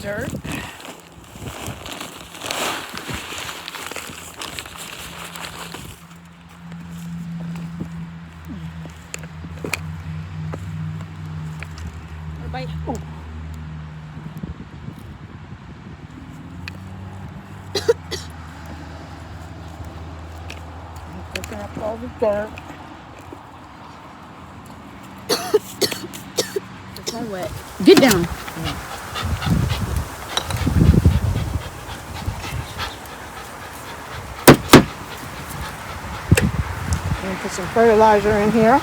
dirt. Everybody, picking up all the dirt. It's all wet. Get down. And put some fertilizer in here.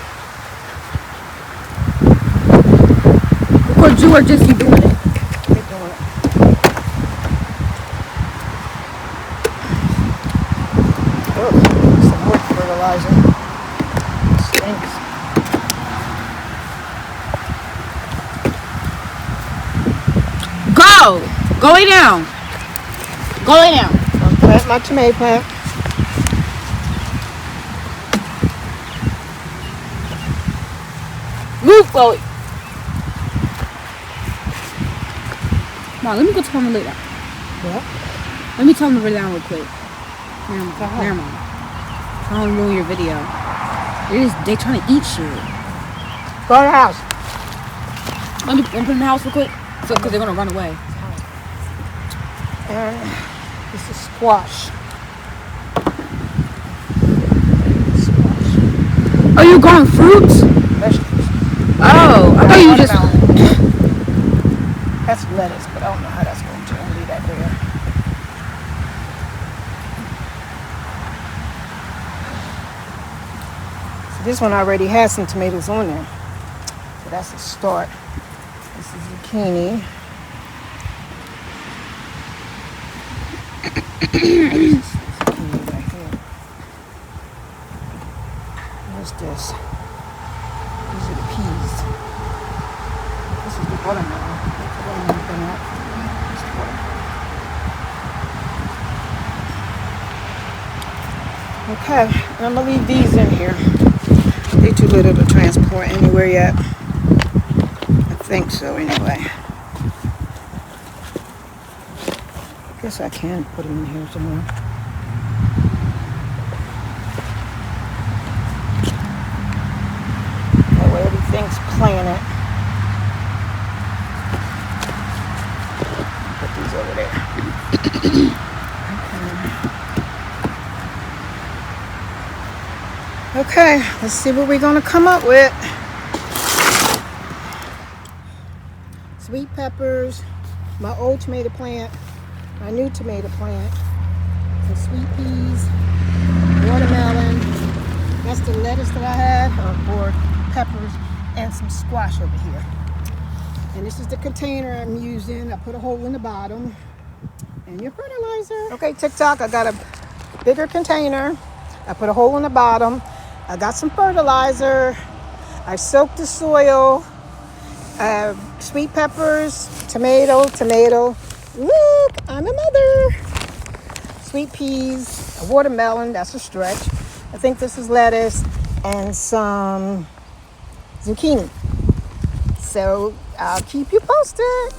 Record you or just you doing it? Keep doing it. Oh, some more fertilizer. Stinks. Go lay down. Go lay down. I'll plant my tomato plant. Move, Chloe. Come on, let me go tell him to lay down. What? Let me tell him to lay down real quick. Never mind. I don't ruin your video. They trying to eat shit. Go to the house. Let me put them in the house real quick. Because they're going to run away. And this is squash. Oh, you growing fruits? Vegetables. Oh, I thought you just... That's lettuce, but I don't know how that's going to turn. Leave that there. So this one already has some tomatoes on there. So that's a start. This is zucchini. Zucchini right here. What's this? These are the peas. This is the watermelon. Okay, I'm gonna leave these in here. They're too little to transport anywhere yet. I think so anyway. I guess I can put them in here somewhere. That way everything's planted. Put these over there. Okay, let's see what we're gonna come up with. Sweet peppers, my old tomato plant, my new tomato plant, some sweet peas, watermelon, that's the lettuce that I had, or peppers, and some squash over here. And this is the container I'm using. I put a hole in the bottom. And your fertilizer. Okay, TikTok, I got a bigger container. I put a hole in the bottom. I got some fertilizer. I soaked the soil. Sweet peppers, tomato. Look, I'm a mother. Sweet peas, a watermelon, that's a stretch. I think this is lettuce, and some zucchini. So I'll keep you posted.